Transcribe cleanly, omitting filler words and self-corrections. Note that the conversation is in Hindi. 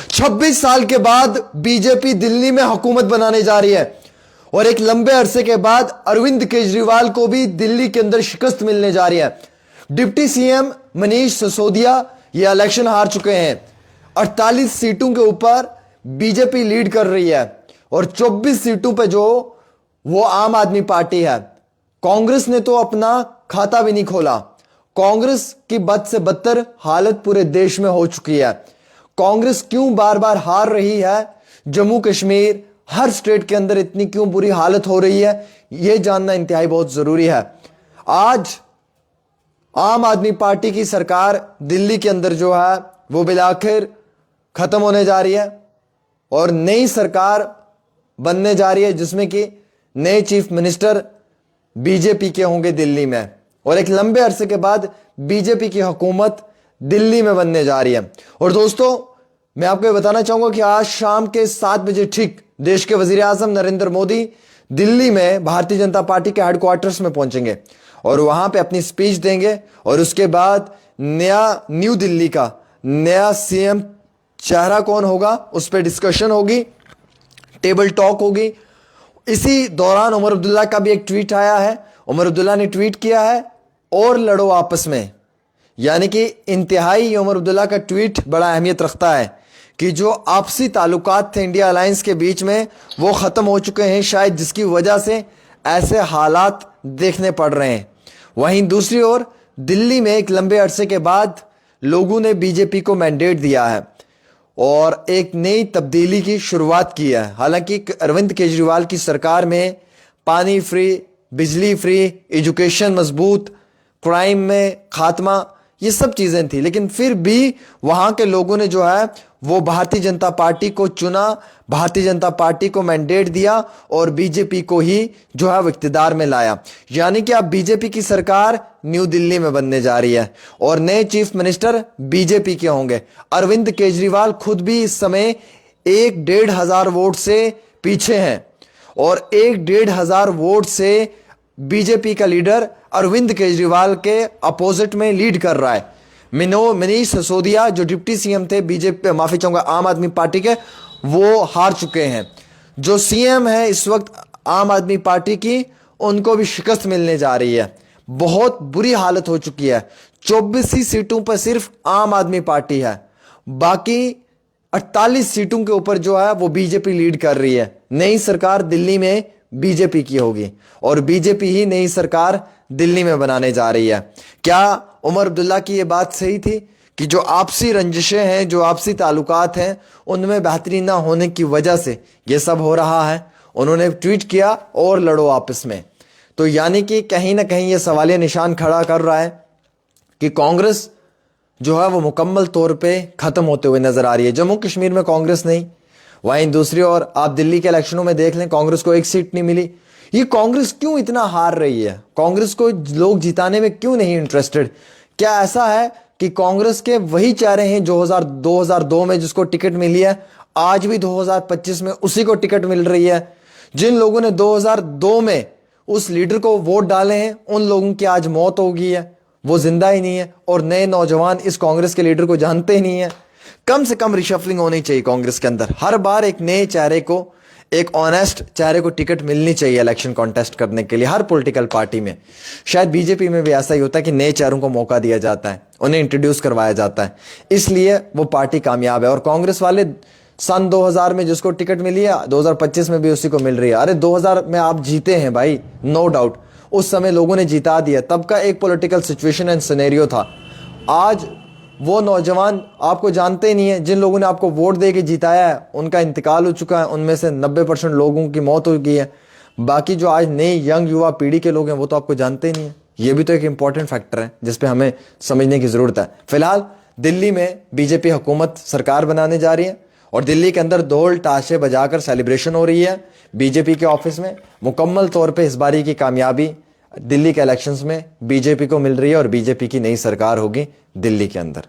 26 साल के बाद बीजेपी दिल्ली में हुकूमत बनाने जा रही है और एक लंबे अरसे के बाद अरविंद केजरीवाल को भी दिल्ली के अंदर शिकस्त मिलने जा रही है। डिप्टी सीएम मनीष सिसोदिया ये इलेक्शन हार चुके हैं। 48 सीटों के ऊपर बीजेपी लीड कर रही है और 24 सीटों पे जो वो आम आदमी पार्टी है। कांग्रेस ने तो अपना खाता भी नहीं खोला। कांग्रेस की बद से बदतर हालत पूरे देश में हो चुकी है। कांग्रेस क्यों बार बार हार रही है, जम्मू कश्मीर हर स्टेट के अंदर इतनी क्यों बुरी हालत हो रही है, यह जानना इंतहाई बहुत जरूरी है। आज आम आदमी पार्टी की सरकार दिल्ली के अंदर जो है वो बिलाखिर खत्म होने जा रही है और नई सरकार बनने जा रही है जिसमें कि नए चीफ मिनिस्टर बीजेपी के होंगे दिल्ली में और एक लंबे अरसे के बाद बीजेपी की हुकूमत दिल्ली में बनने जा रही है। और दोस्तों, मैं आपको ये बताना चाहूंगा कि आज शाम के 7 बजे ठीक देश के वजीर आजम नरेंद्र मोदी दिल्ली में भारतीय जनता पार्टी के हेडक्वार्टर्स में पहुंचेंगे और वहां पे अपनी स्पीच देंगे और उसके बाद न्यू दिल्ली का नया सीएम चेहरा कौन होगा उस पर डिस्कशन होगी, टेबल टॉक होगी। इसी दौरान उमर अब्दुल्ला का भी एक ट्वीट आया है। उमर अब्दुल्ला ने ट्वीट किया है और लड़ो आपस में, यानी कि इंतहाई उमर अब्दुल्ला का ट्वीट बड़ा अहमियत रखता है कि जो आपसी ताल्लुकात थे इंडिया अलायंस के बीच में वो खत्म हो चुके हैं, शायद जिसकी वजह से ऐसे हालात देखने पड़ रहे हैं। वहीं दूसरी ओर दिल्ली में एक लंबे अरसे के बाद लोगों ने बीजेपी को मैंडेट दिया है और एक नई तब्दीली की शुरुआत की है। हालांकि अरविंद केजरीवाल की सरकार में पानी फ्री, बिजली फ्री, एजुकेशन मजबूत, क्राइम में खात्मा, ये सब चीजें थी, लेकिन फिर भी वहां के लोगों ने जो है वो भारतीय जनता पार्टी को चुना, भारतीय जनता पार्टी को मैंडेट दिया और बीजेपी को ही जो है वो इख्तिदार में लाया। यानी कि अब बीजेपी की सरकार न्यू दिल्ली में बनने जा रही है और नए चीफ मिनिस्टर बीजेपी के होंगे। अरविंद केजरीवाल खुद भी इस समय 1,500 वोट से पीछे हैं और 1,500 वोट से बीजेपी का लीडर अरविंद केजरीवाल के अपोजिट में लीड कर रहा है। मनीष सिसोदिया जो डिप्टी सीएम थे बीजेपी, माफी चाहूंगा आम आदमी पार्टी के, वो हार चुके हैं। जो सीएम है इस वक्त आम आदमी पार्टी की, उनको भी शिकस्त मिलने जा रही है। बहुत बुरी हालत हो चुकी है। 24 ही सीटों पर सिर्फ आम आदमी पार्टी है, बाकी 48 सीटों के ऊपर जो है वो बीजेपी लीड कर रही है। नई सरकार दिल्ली में बीजेपी की होगी और बीजेपी ही नई सरकार दिल्ली में बनाने जा रही है। क्या उमर अब्दुल्ला की यह बात सही थी कि जो आपसी रंजिशें हैं, जो आपसी ताल्लुकात हैं, उनमें बेहतरी ना होने की वजह से यह सब हो रहा है? उन्होंने ट्वीट किया और लड़ो आपस में, तो यानी कि कहीं ना कहीं यह सवालिया निशान खड़ा कर रहा है कि कांग्रेस जो है वो मुकम्मल तौर पे खत्म होते हुए नजर आ रही है। जम्मू कश्मीर में कांग्रेस नहीं, वहीं दूसरी ओर आप दिल्ली के इलेक्शनों में देख लें, कांग्रेस को एक सीट नहीं मिली। ये कांग्रेस क्यों इतना हार रही है? कांग्रेस को लोग जिताने में क्यों नहीं इंटरेस्टेड? क्या ऐसा है कि कांग्रेस के वही चेहरे हैं जो 2002 में जिसको टिकट मिली है, आज भी 2025 में उसी को टिकट मिल रही है? जिन लोगों ने 2002 में उस लीडर को वोट डाले हैं, उन लोगों की आज मौत हो गई है, वो जिंदा ही नहीं है और नए नौजवान इस कांग्रेस के लीडर को जानते ही नहीं है। कम से कम रिशफलिंग होनी चाहिए कांग्रेस के अंदर। हर बार एक नए चेहरे को, एक ऑनेस्ट चेहरे को टिकट मिलनी चाहिए इलेक्शन कॉन्टेस्ट करने के लिए हर पॉलिटिकल पार्टी में। शायद बीजेपी में भी ऐसा ही होता है कि नए चेहरों को मौका दिया जाता है, उन्हें इंट्रोड्यूस करवाया जाता है, इसलिए वो पार्टी कामयाब है। और कांग्रेस वाले सन 2000 में जिसको टिकट मिली है, 2025 में भी उसी को मिल रही है। अरे 2000 में आप जीते हैं भाई, नो डाउट, उस समय लोगों ने जिता दिया, तब का एक पॉलिटिकल सिचुएशन एंड सिनेरियो था। आज वो नौजवान आपको जानते ही नहीं है, जिन लोगों ने आपको वोट दे के जिताया है उनका इंतकाल हो चुका है, उनमें से 90% लोगों की मौत हो गई है। बाकी जो आज नई यंग युवा पीढ़ी के लोग हैं वो तो आपको जानते ही नहीं है। ये भी तो एक इंपॉर्टेंट फैक्टर है जिस पे हमें समझने की जरूरत है। फिलहाल दिल्ली में बीजेपी हुकूमत सरकार बनाने जा रही है और दिल्ली के अंदर ढोल ताशे बजाकर सेलिब्रेशन हो रही है बीजेपी के ऑफिस में। मुकम्मल तौर पर इस बारी की कामयाबी दिल्ली के इलेक्शंस में बीजेपी को मिल रही है और बीजेपी की नई सरकार होगी दिल्ली के अंदर।